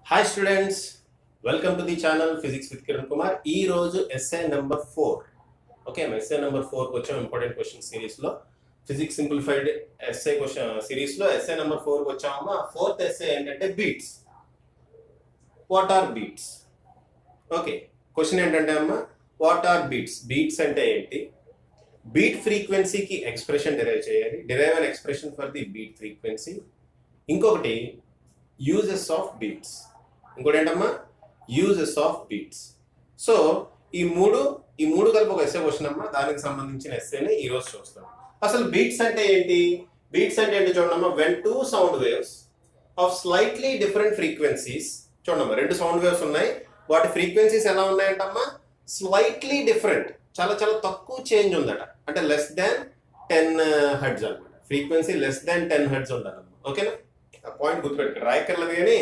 Hi students, welcome to the channel Physics with Kiran Kumar. ఈ రోజు essay number 4. Okay essay number 4 కి వచ్చాం important question series లో physics simplified essay question series లో essay number 4 కి వచ్చామమ్మా. Fourth essay ఏంటంటే beats. What are beats? Okay, question ఏంటంటే అమ్మా, వాట్ ఆర్ బీట్స్? బీట్స్ అంటే ఏంటి? బీట్ ఫ్రీక్వెన్సీకి ఎక్స్ప్రెషన్ డిరైవ్ చేయాలి. Derive an expression for the beat frequency. ఇంకొకటి యూజెస్ ఆఫ్ బీట్స్. ఇంకోటి ఏంటమ్మా, యూజెస్ ఆఫ్ బీట్స్. సో ఈ మూడు కలిపి ఒక ఎస్సే క్వశ్చన్ అమ్మా. దానికి సంబంధించిన ఎస్సేని ఈ రోజు చూస్తాం. అసలు బీట్స్ అంటే ఏంటి? బీట్స్ అంటే ఏంటి చూడమ్మా, when two sound waves of slightly different frequencies. చూడమ్మా, రెండు సౌండ్ వేవ్స్ ఉన్నాయి, వాటి ఫ్రీక్వెన్సీస్ ఎలా ఉన్నాయంటమ్మా, స్లైట్లీ డిఫరెంట్, చాలా చాలా తక్కువ చేంజ్ ఉందట. అంటే లెస్ దాన్ 10 హెర్ట్జ్ అనమాట. ఫ్రీక్వెన్సీ లెస్ దాన్ 10 హెర్ట్జ్ ఉందన్నమాట. ఓకేనా? పాయింట్ గుర్తుపెట్టుకోండి, రాయకర్లేదు కానీ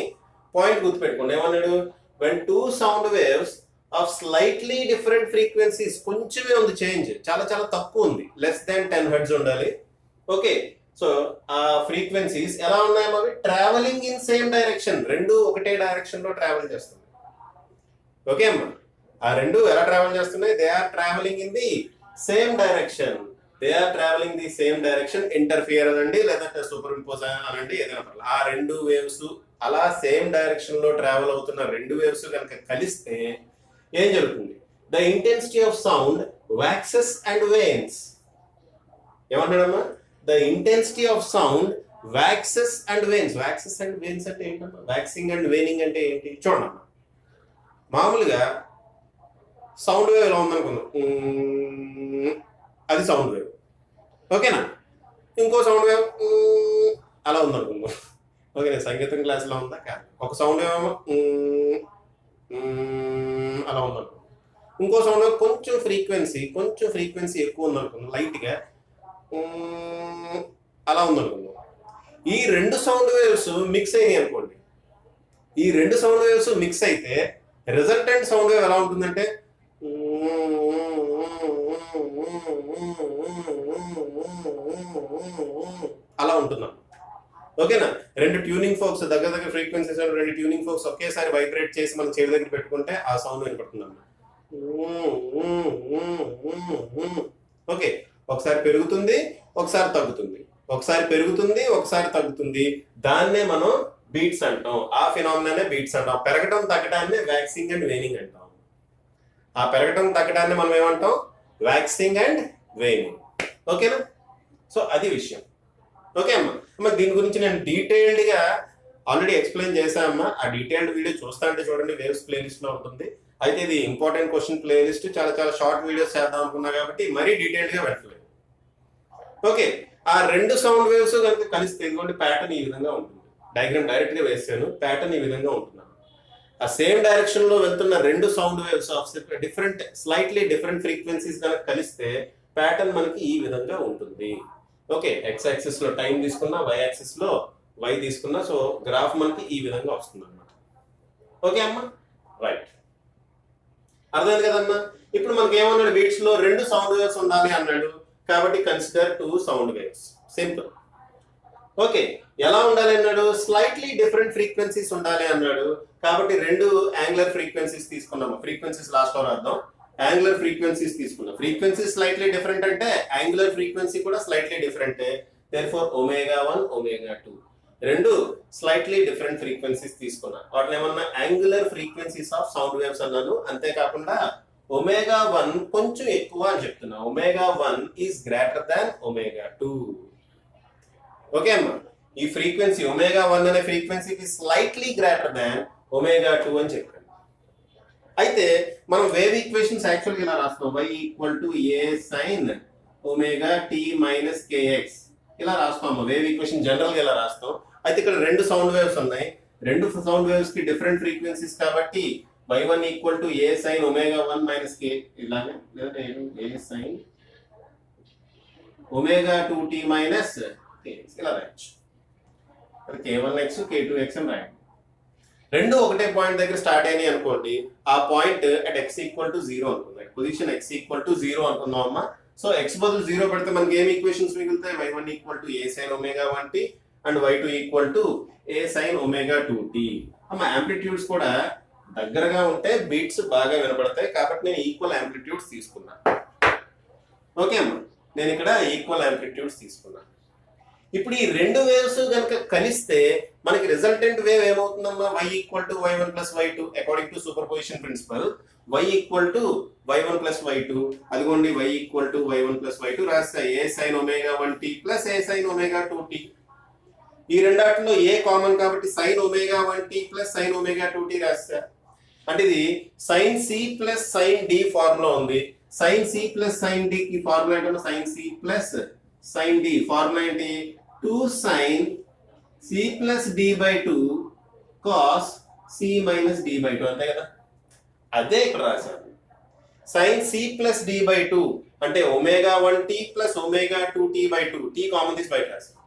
పాయింట్ గుర్తుపెట్టుకోండి. ఏమన్నాడు? When two sound waves of slightly different frequencies, కొంచెమే ఉంది చేంజ్, చాలా చాలా తక్కువ ఉంది, లెస్ దాన్ 10 హెర్ట్జ్ ఉండాలి. ఓకే, సో ఆ ఫ్రీక్వెన్సీస్ ఎలా ఉన్నాయో అవి ట్రావెలింగ్ ఇన్ సేమ్ డైరెక్షన్, రెండు ఒకటే డైరెక్షన్ లో ట్రావెల్ చేస్తుంది. ఓకే అమ్మా, ఆ రెండు ఎలా ట్రావెల్ చేస్తున్నాయి? They are travelling in the same direction. They are travelling the same direction. Interfere అనండి, లేదంటే సూపర్ ఇంపోజ్ అనండి, ఏదైనా. ఆ రెండు వేవ్స్ అలా సేమ్ డైరెక్షన్ లో ట్రావెల్ అవుతున్న రెండు వేవ్స్ కనుక కలిస్తే ఏం జరుగుతుంది? The intensity of sound waxes and wanes. ఏమంటాడమ్మా? The intensity of sound waxes and wanes. Waxes and wanes అంటే ఏంటమ్మా? వ్యాక్సింగ్ అండ్ వేనింగ్ అంటే ఏంటి? చూడమ్మా, మామూలుగా సౌండ్ వేవ్ ఎలా ఉందనుకుందాం, అది సౌండ్ వేవ్. ఓకేనా? ఇంకో సౌండ్ వేవ్ అలా ఉందనుకుందాం. ఓకే, సంగీతం క్లాస్లో ఉందా? కాదు. ఒక సౌండ్ వేవ్ ఏమో అలా ఉందనుకుందాం. ఇంకో సౌండ్ వేవ్ కొంచెం ఫ్రీక్వెన్సీ ఎక్కువ ఉందనుకుందాం, లైట్గా అలా ఉందనుకుందాం. ఈ రెండు సౌండ్ వేవ్స్ మిక్స్ అయినాయి అనుకోండి. ఈ రెండు సౌండ్ వేవ్స్ మిక్స్ అయితే రిజల్టెంట్ సౌండ్ వేవ్ ఎలా ఉంటుందంటే అలా ఉంటున్నాం. ఓకేనా? రెండు ట్యూనింగ్ ఫోక్స్ దగ్గర ఫ్రీక్వెన్సీస్, రెండు ట్యూనింగ్ ఫోక్స్ ఒకేసారి వైబ్రేట్ చేసి మనం చెవి దగ్గర పెట్టుకుంటే ఆ సౌండ్ వినపడుతున్నాం. ఓకే, ఒకసారి పెరుగుతుంది, ఒకసారి తగ్గుతుంది, ఒకసారి పెరుగుతుంది, ఒకసారి తగ్గుతుంది. దాన్నే మనం బీట్స్ అంటాం. ఆ ఫినామినానే బీట్స్ అంటాం. పెరగటం తగ్గడాన్ని వ్యాక్సింగ్ అండ్ వేనింగ్ అంటాం. ఆ పెరగటం తగ్గడాన్ని మనం ఏమంటాం? Waxing and waning. ఓకేనా? సో అది విషయం. ఓకే అమ్మా, దీని గురించి నేను డీటెయిల్డ్గా ఆల్రెడీ ఎక్స్ప్లెయిన్ చేశానమ్మా. ఆ డీటెయిల్డ్ వీడియో చూస్తా అంటే చూడండి, వేవ్స్ ప్లేలిస్ట్ లో ఉంటుంది. అయితే ఇది ఇంపార్టెంట్ క్వశ్చన్ ప్లేలిస్ట్, చాలా చాలా షార్ట్ వీడియోస్ చేద్దాం అనుకున్నా కాబట్టి మరీ డీటెయిల్డ్గా పెట్టలేదు. ఓకే, ఆ రెండు సౌండ్ వేవ్స్ కనుక కలిస్తే ఇదిగోండి ప్యాటర్న్ ఈ విధంగా ఉంటుంది. డయాగ్రామ్ డైరెక్ట్ గా వేసాను, ప్యాటర్న్ ఈ విధంగా ఉంటున్నాను. ఆ సేమ్ డైరెక్షన్ లో వెళ్తున్న రెండు sound waves of slightly different frequencies కనుక కలిస్తే ప్యాటర్న్ మనకి ఈ విధంగా ఉంటుంది. ఓకే, ఎక్స్ యాక్సిస్ లో టైం తీసుకున్నా, వై యాక్సిస్ లో వై తీసుకున్నా, సో గ్రాఫ్ మనకి ఈ విధంగా వస్తుంది అన్నమాట. ఓకే అమ్మా, రైట్, అర్థమైంది కదమ్మా. ఇప్పుడు మనకి ఏమన్నాడు? బీట్స్ లో రెండు సౌండ్ వేవ్స్ ఉండాలి అన్నాడు కాబట్టి consider two sound waves. Simple. Okay, ఎలా ఉండాలి అన్నాడు? స్లైట్లీ డిఫరెంట్ ఫ్రీక్వెన్సీస్ ఉండాలి అన్నాడు కాబట్టి రెండు యాంగులర్ ఫ్రీక్వెన్సీస్ తీసుకున్నాము. ఫ్రీక్వెన్సీస్ లాస్ట్ లో రాద్దాం. యాంగులర్ ఫ్రీక్వెన్సీస్ తీసుకున్నాం. ఫ్రీక్వెన్సీ స్లైట్లీ డిఫరెంట్ అంటే యాంగులర్ ఫ్రీక్వెన్సీ కూడా స్లైట్లీ డిఫరెంట్. దేర్ఫోర్ ω1 ω2 రెండు స్లైట్లీ డిఫరెంట్ ఫ్రీక్వెన్సీస్ తీసుకున్నా. వాటిని ఏమన్నా angular frequencies of sound waves అన్నాను. అంతేకాకుండా ω1 కొంచెం ఎక్కువ అని చెప్తున్నా. ω1 ఈజ్ గ్రేటర్ దాన్ ω2. ఓకే అమ్మా, ఈ ఫ్రీక్వెన్సీ ω1 అనే ఫ్రీక్వెన్సీకి స్లైట్లీ గ్రేటర్ దాన్ ω2 అని చెప్పాను. అయితే మనం వేవ్ ఈక్వేషన్స్ యాక్చువల్గా ఇలా రాస్తాం. y = a sin ωt - kx ఇలా రాస్తాం. వేవ్ ఈక్వేషన్ జనరల్ గా ఇలా రాస్తాం. అయితే ఇక్కడ రెండు సౌండ్ వేవ్స్ ఉన్నాయి. రెండు సౌండ్ వేవ్స్ కి డిఫరెంట్ ఫ్రీక్వెన్సీస్ కాబట్టి y1 = a sin ω1 - k ఇలానే, లేదా a sin ω2t - kx ఇలా రాయొచ్చు. k1x k2x అని రాయండి. రెండు ఒకటే పాయింట్ దగ్గర స్టార్ట్ అయినాయి అనుకోండి. ఆ పాయింట్ అట్ x = 0 అనుకుందాం. పొజిషన్ x = 0 అనుకుందాం అమ్మా. సో x బదులు 0 పెడితే మనకి ఏం ఈక్వేషన్స్ మిగులుతాయి? y1 = a sin ω1t and y2 = a sin ω2t. Amplitudes కూడా దగ్గరగా ఉంటే బీట్స్ బాగా వినపడతాయి కాబట్టి నేను ఈక్వల్ యాంప్లిట్యూడ్స్ తీసుకున్నా. ఓకే అమ్మా, నేను ఇక్కడ ఈక్వల్ యాంప్లిట్యూడ్స్ తీసుకున్నా. ఇప్పుడు ఈ రెండు వేవ్స్ కనుక కలిస్తే మనకి రిజల్టెంట్ వేవ్ ఏమవుతుందమ్మా? y equal to y1 plus y2 according to superposition principle. y equal to y1 plus y2, అదిగోండి y equal to y1 plus y2 రాస్తా. a sin ω1t plus a sin ω2t. ఈ రెండాటిలో a common కాబట్టి sin ω1t plus sin ω2t రాస్తా. అంటే ఇది sin c plus sin d formula ఉంది. sin c plus sin d కి formula ఏంటంటే sin c plus sin d. Formula ఏంటి? 2 sin c plus d by 2 cos c minus d by 2, అంతే కదా. అదే ఇక్కడ రాశాను. sin c plus d by 2 అంటే ω1t plus ω2t by 2, t common తీసి బయట రాశాను.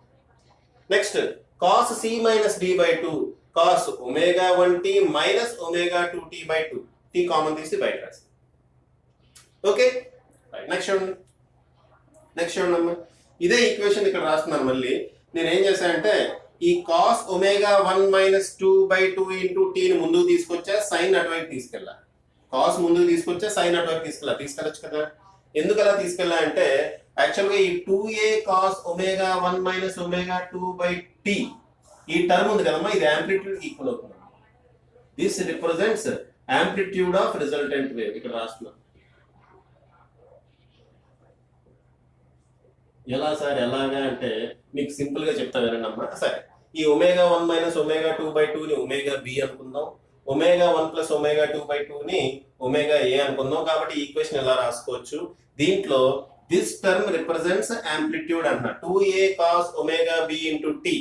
Next cos c minus d by 2 cos ω1t minus ω2t by 2, t common తీసి బయట రాశాను. ఓకే, నెక్స్ట్ చూడండి. నెక్స్ట్ చూడండి అమ్మా, ఇదే ఈక్వేషన్ ఇక్కడ రాస్తున్నాను. మళ్ళీ నేను ఏం చేశానంటే ఈ cos ω1 minus 2 by 2 into t ని ముందుకు తీసుకొచ్చా, సైన్ అటువైపు తీసుకెళ్ళా. కాస్ ముందుకు తీసుకొచ్చా, సైన్ అటువైపు తీసుకెళ్ళచ్చు కదా. ఎందుకు అలా తీసుకెళ్ళా అంటే యాక్చువల్గా ఈ 2a cos ω1 minus ω2 by t ఈ టర్మ్ ఉంది కదమ్మా, ఇది యాంప్లిట్యూడ్ ఈక్వల్ అవుతుంది. This represents amplitude of resultant wave. ఇక్కడ రాస్తున్నాను. ఎలా సార్ ఎలాగా అంటే మీకు సింపుల్ గా చెప్తా వినండి అమ్మా. సరే, ఈ ω1 మైనస్ ω2 బై 2 ని ω_b అనుకుందాం, ω1 ప్లస్ ω2 బై 2 ని ω_a అనుకుందాం. కాబట్టి ఈ ఈక్వేషన్ ఎలా రాసుకోవచ్చు? దీంట్లో దిస్ టర్మ్ రిప్రజెంట్స్ యాంప్లిట్యూడ్ అన్న 2a cos ω_b into t,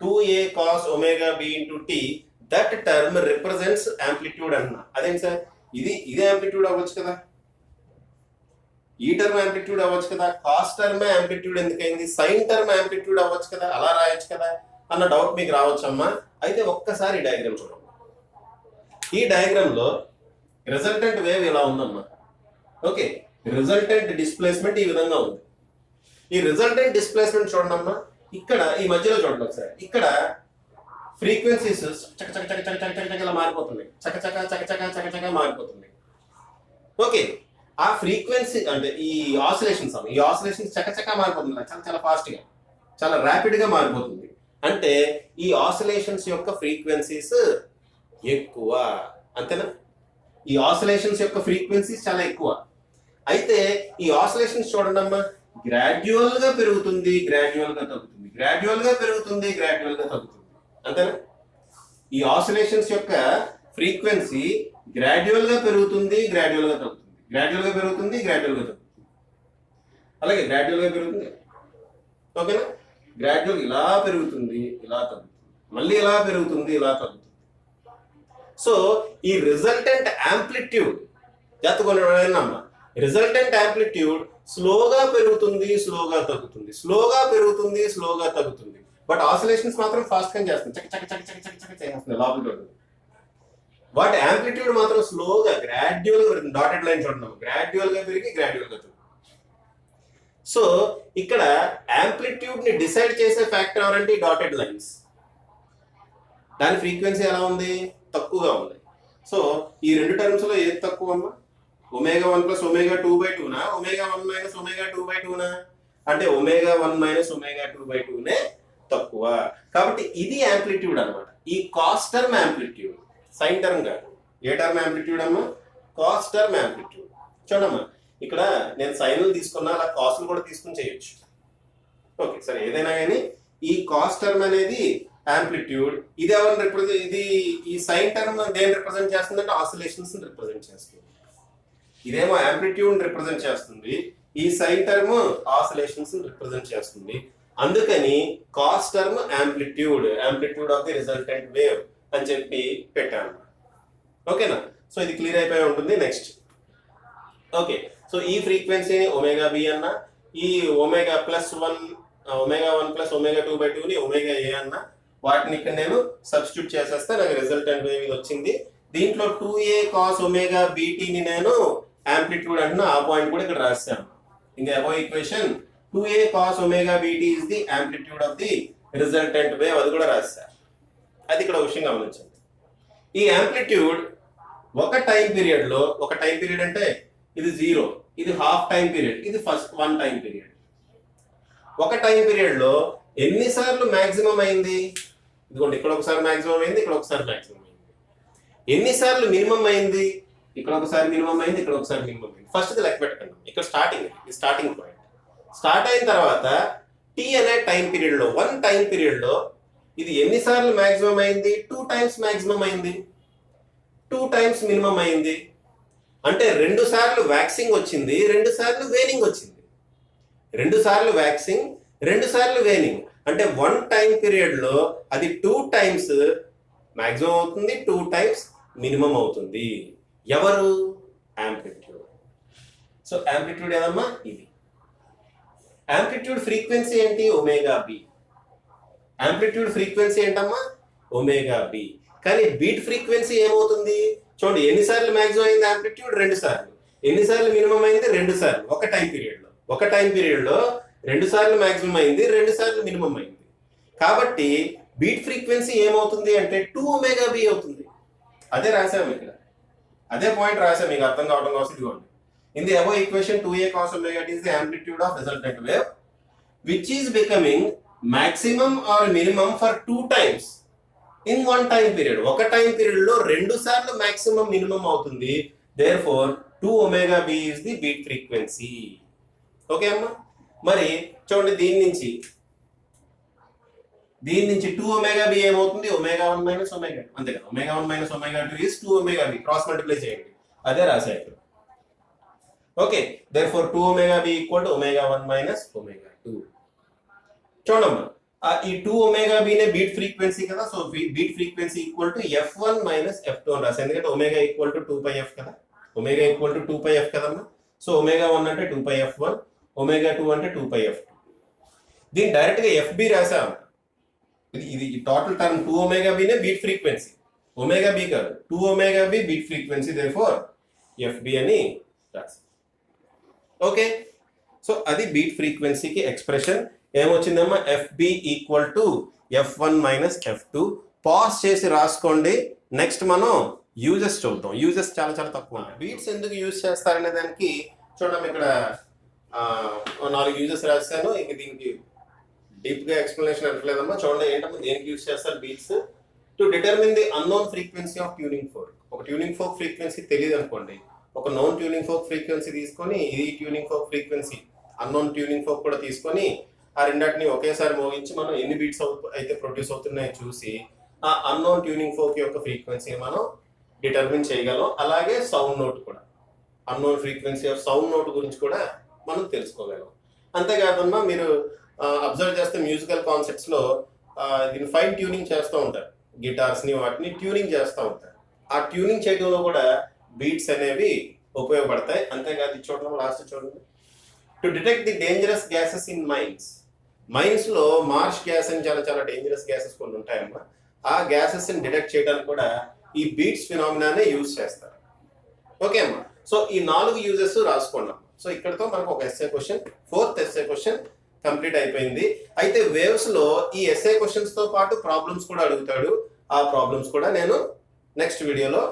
2a cos ω_b into t, that term represents amplitude అన్న. అదేంటి సార్, ఇదే యాంప్లిట్యూడ్ అవ్వచ్చు కదా, ఈ టర్మ్ యాంప్లిట్యూడ్ అవ్వచ్చు కదా, కాస్ టర్మ్ యాంప్లిట్యూడ్ ఎందుకైంది, సైన్ టర్మ్ యాంప్లిట్యూడ్ అవ్వచ్చు కదా, అలా రాయొచ్చు కదా అన్న డౌట్ మీకు రావచ్చమ్మా. అయితే ఒక్కసారి ఈ డయాగ్రామ్ చూడండి. ఈ డయాగ్రామ్ లో రిజల్టెంట్ వేవ్ ఇలా ఉందమ్మా. ఓకే, రిజల్టెంట్ డిస్ప్లేస్మెంట్ ఈ విధంగా ఉంది. ఈ రిజల్టెంట్ డిస్ప్లేస్మెంట్ చూడండి అమ్మా, ఇక్కడ ఈ మధ్యలో చూడండి ఒకసారి. ఇక్కడ ఫ్రీక్వెన్సీస్ చకచక చకచక చకచక ఇలా మారిపోతున్నాయి, చకచక చకచక చకచక మారిపోతున్నాయి. ఓకే, ఆ ఫ్రీక్వెన్సీ అంటే ఈ ఆసిలేషన్స్ చకచక మారిపోతుంది, చాలా చాలా ఫాస్ట్ గా, చాలా ర్యాపిడ్ గా మారిపోతుంది. అంటే ఈ ఆసిలేషన్స్ యొక్క ఫ్రీక్వెన్సీస్ ఎక్కువ, అంతేనా? ఈ ఆసిలేషన్స్ యొక్క ఫ్రీక్వెన్సీస్ చాలా ఎక్కువ. అయితే ఈ ఆసిలేషన్స్ చూడండి అమ్మా, గ్రాడ్యువల్ గా పెరుగుతుంది, గ్రాడ్యువల్ గా తగ్గుతుంది, గ్రాడ్యువల్ గా పెరుగుతుంది, గ్రాడ్యువల్ గా తగ్గుతుంది, అంతేనా? ఈ ఆసిలేషన్స్ యొక్క ఫ్రీక్వెన్సీ గ్రాడ్యువల్ గా పెరుగుతుంది, గ్రాడ్యువల్ గా తగ్గుతుంది, గ్రాడ్యువల్ గా పెరుగుతుంది, గ్రాడ్యువల్ గా తగ్గుతుంది, అలాగే గ్రాడ్యువల్ గా పెరుగుతుంది. ఓకేనా? గ్రాడ్యువల్ ఇలా పెరుగుతుంది, ఇలా తగ్గుతుంది, మళ్ళీ ఇలా పెరుగుతుంది, ఇలా తగ్గుతుంది. సో ఈ రిజల్టెంట్ యాంప్లిట్యూడ్ జాతకొనమ్మా, రిజల్టెంట్ యాంప్లిట్యూడ్ స్లోగా పెరుగుతుంది, స్లోగా తగ్గుతుంది, స్లోగా పెరుగుతుంది, స్లోగా తగ్గుతుంది. బట్ ఆసిలేషన్స్ మాత్రం ఫాస్ట్ గా చేస్తుంది, చక చక చక చక చక చక చేస్తుంది లోపల. వాటి యాంప్లిట్యూడ్ మాత్రం స్లోగా గ్రాడ్యువల్ గా, డాటెడ్ లైన్ చూడండి, గ్రాడ్యువల్ గా పెరిగి గ్రాడ్యువల్ గా తగ్గుతుంది. సో ఇక్కడ యాంప్లిట్యూడ్ ని డిసైడ్ చేసే ఫ్యాక్టర్ ఎవరంటే డాటెడ్ లైన్స్. దాని ఫ్రీక్వెన్సీ ఎలా ఉంది? తక్కువగా ఉంది. సో ఈ రెండు టర్మ్స్ లో ఏది తక్కువ అమ్మా? ω1 ప్లస్ ω2 బై 2 నా, ω1 మైనస్ ω2 బై 2 నా? అంటే ω1 మైనస్ ω2 బై 2 నే తక్కువ. కాబట్టి ఇది యాంప్లిట్యూడ్ అన్నమాట. ఈ cos term amplitude, sine term కాదు. ఏ టర్మ్ యాంప్లిట్యూడ్ అమ్మా? Cos term amplitude. చూడమ్మా, ఇక్కడ నేను సైన్లు తీసుకున్నా, అలా కాస్లు కూడా తీసుకుని చేయొచ్చు. ఓకే, సరే, ఏదైనా కానీ ఈ కాస్ టర్మ్ అనేది యాంప్లిట్యూడ్. ఇది ఎవరిని రిప్రజెంట్, ఇది ఈ సైన్ టర్మ్ దేని రిప్రజెంట్ చేస్తుందంటే ఆసిలేషన్స్ రిప్రజెంట్ చేస్తుంది. ఇదేమో యాంప్లిట్యూడ్ రిప్రజెంట్ చేస్తుంది, ఈ సైన్ టర్మ్ ఆసిలేషన్స్ రిప్రజెంట్ చేస్తుంది. అందుకని cos term amplitude of the resultant wave అని చెప్పి పెట్టాను. ఓకేనా? సో ఇది క్లియర్ అయిపోయి ఉంటుంది. నెక్స్ట్, ఓకే, సో ఈ ఫ్రీక్వెన్సీని ω_b అన్న, ఈ ω1 ప్లస్ ω2 బై 2 ని ω_a అన్న, వాటిని ఇక్కడ నేను సబ్స్టిట్యూట్ చేసేస్తే నాకు రిజల్టెంట్ వేవ్ ఇది వచ్చింది. దీంట్లో 2a cos ω_bt ని నేను యాంప్లిట్యూడ్ అంటున్నా, ఆ పాయింట్ కూడా ఇక్కడ రాశాను. ఇంకా above equation 2a cos ω_bt is the amplitude of the resultant wave, అది కూడా రాశాను. అది ఇక్కడ విషయం గమనించండి. ఈ యాంప్లిట్యూడ్ ఒక టైం పీరియడ్ లో, ఒక టైం పీరియడ్ అంటే ఇది 0, ఇది హాఫ్ టైం పీరియడ్, ఇది ఫస్ట్ 1 టైం పీరియడ్. ఒక టైం పీరియడ్ లో ఎన్నిసార్లు మాక్సిమం అయింది? ఇదిగోండి, ఇక్కడ ఒకసారి మాక్సిమం అయింది, ఇక్కడ ఒకసారి మాక్సిమం అయింది. ఎన్నిసార్లు మినిమం అయింది? ఇక్కడ ఒకసారి మినిమం అయింది, ఇక్కడ ఒకసారి మినిమం అయింది. ఫస్ట్ లెక్క పెట్టకండి, ఇక్కడ స్టార్టింగ్ పాయింట్. స్టార్ట్ అయిన తర్వాత టీ అనే టైం పీరియడ్ లో, 1 టైం పీరియడ్ లో ఇది ఎన్నిసార్లు మాక్సిమం అయింది? 2 టైమ్స్ మాక్సిమం అయింది, 2 టైమ్స్ మినిమం అయింది. అంటే 2 సార్లు వ్యాక్సింగ్ వచ్చింది, 2 సార్లు వేనింగ్ వచ్చింది. 2 సార్లు వ్యాక్సింగ్, 2 సార్లు వేనింగ్. అంటే 1 టైం పీరియడ్ లో అది 2 టైమ్స్ మాక్సిమం అవుతుంది, 2 టైమ్స్ మినిమం అవుతుంది. ఎవరు? యాంప్లిట్యూడ్. సో యాంప్లిట్యూడ్ ఏదమ్మా? ఇది. యాంప్లిట్యూడ్ ఫ్రీక్వెన్సీ ఏంటి? Omega B. యాంప్లిట్యూడ్ ఫ్రీక్వెన్సీ ఏంటమ్మా? Omega B. కానీ బీట్ ఫ్రీక్వెన్సీ ఏమవుతుంది? చూడండి, ఎన్నిసార్లు మాక్సిమం అయింది యాంప్లిట్యూడ్? 2 సార్లు. ఎన్నిసార్లు మినిమం అయింది? 2 సార్లు. ఒక టైం పీరియడ్ లో, ఒక టైం పీరియడ్ లో 2 సార్లు మాక్సిమం అయింది, 2 సార్లు మినిమం అయింది. కాబట్టి బీట్ ఫ్రీక్వెన్సీ ఏమవుతుంది అంటే 2 ఒమేగా బి అవుతుంది. అదే రాసాము ఇక్కడ, అదే పాయింట్ రాసాము, మీకు అర్థం కావడం కోసం. ఇదిగోండి, in the above equation 2a cos omega t is the amplitude of resultant wave which is becoming maximum or minimum for 2 times in 1 time period. ఒక టైం పీరియడ్ లో 2 సార్లు మాక్సిమం మినిమం అవుతుంది. therefore 2 omega b is the beat frequency. Okay అమ్మా? మరి చూడండి, దీని నుంచి 2 omega B ఏమవుతుంది? Omega 1 minus omega 2. అంతే కదా, omega 1 minus omega 2 is 2 omega B. Cross multiply చేయండి, అదే రాసా ఇక్కడ. Okay, therefore 2 omega B equal to omega 1 minus omega 2. చూడమ్మా, ఈ 2 ఒమేగా బి నే బీట్ ఫ్రీక్వెన్సీ కదా, so beat frequency equal to f1 minus f2 అని రాసా. ఎందుకంటే ఒమేగా ఈక్వల్ టు 2πf కదా, ఒమేగా ఈక్వల్ టు 2πf కదమ్మా. సో ఒమేగా 1 అంటే 2πf1, ఒమేగా 2 అంటే 2πf2. దీన్ని డైరెక్ట్ గా fb రాసా. ఇది టోటల్ టర్మ్ 2 ఒమేగా బి నే బీట్ ఫ్రీక్వెన్సీ, ఒమేగా బి కాదు, 2 omega B beat frequency, therefore fb అని రాసా. ఓకే, సో అది బీట్ ఫ్రీక్వెన్సీకి ఎక్స్ప్రెషన్. ఏమొచ్చిందమ్మా? fb equal to f1 minus f2. Pause చేసి రాసుకోండి. నెక్స్ట్ మనం యూజెస్ చూద్దాం. యూజెస్ చాలా చాలా తక్కువ ఉన్నాయి. బీట్స్ ఎందుకు యూజ్ చేస్తారనే దానికి చూడండి, ఇక్కడ 4 యూజెస్ రాశాను. ఇంక దీనికి డీప్ గా ఎక్స్ప్లెనేషన్ అంటలేదమ్మా. చూడండి, ఏంటమ్మా దేనికి యూజ్ చేస్తారు beats? To determine the unknown frequency of tuning fork. ఒక ట్యూనింగ్ ఫోర్క్ ఫ్రీక్వెన్సీ తెలియదు అనుకోండి, ఒక నోన్ ట్యూనింగ్ ఫోర్క్ ఫ్రీక్వెన్సీ తీసుకొని, ఇది tuning fork frequency, unknown tuning fork కూడా తీసుకొని, ఆ రెండాటిని ఒకేసారి మోగించి మనం ఎన్ని బీట్స్ అయితే ప్రొడ్యూస్ అవుతున్నాయో చూసి ఆ అన్నోన్ ట్యూనింగ్ ఫోర్క్ యొక్క ఫ్రీక్వెన్సీ మనం డిటర్మిన్ చేయగలం. అలాగే సౌండ్ నోట్ కూడా, unknown frequency of sound note గురించి కూడా మనం తెలుసుకోగలం. అంతేకాదమ్మా, మీరు అబ్జర్వ్ చేస్తే మ్యూజికల్ కాన్సెప్ట్స్ లో దీన్ని ఫైన్ ట్యూనింగ్ చేస్తూ ఉంటారు. గిటార్స్ ని వాటిని ట్యూనింగ్ చేస్తూ ఉంటారు. ఆ ట్యూనింగ్ చేయడంలో కూడా బీట్స్ అనేవి ఉపయోగపడతాయి. అంతేకాదు, చూడండి, లాస్ట్ చూడండి, to detect the dangerous gases in mines. Mines లో మార్ష్ గ్యాస్ అని చాలా చాలా డేంజరస్ గ్యాసెస్ కొన్ని ఉంటాయమ్మా. ఆ గ్యాసెస్ ని డిటెక్ట్ చేయడానికి కూడా ఈ బీట్స్ ఫినామినానే యూజ్ చేస్తారు. ఓకే అమ్మా, సో ఈ 4 యూజెస్ రాసుకోండి. సో ఇక్కడతో మనకు ఒక SA question, 4th SA question complete అయిపోయింది. అయితే వేవ్స్ లో ఈ ఎస్ఏ క్వశ్చన్స్ తో పాటు ప్రాబ్లమ్స్ కూడా అడుగుతాడు. ఆ ప్రాబ్లమ్స్ కూడా నేను నెక్స్ట్ వీడియోలో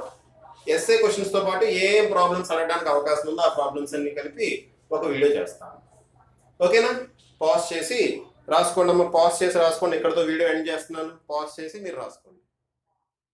ఎస్ఏ క్వశ్చన్స్ తో పాటు ఏ ప్రాబ్లమ్స్ అడగడానికి అవకాశం ఉందో ఆ ప్రాబ్లమ్స్ అన్ని కలిపి ఒక వీడియో చేస్తాను. ఓకేనా? పాజ్ చేసి రాసుకోండి అమ్మా, పాజ్ చేసి రాసుకోండి. ఇక్కడతో వీడియో ఎండ్ చేస్తున్నాను. పాజ్ చేసి మీరు రాసుకోండి.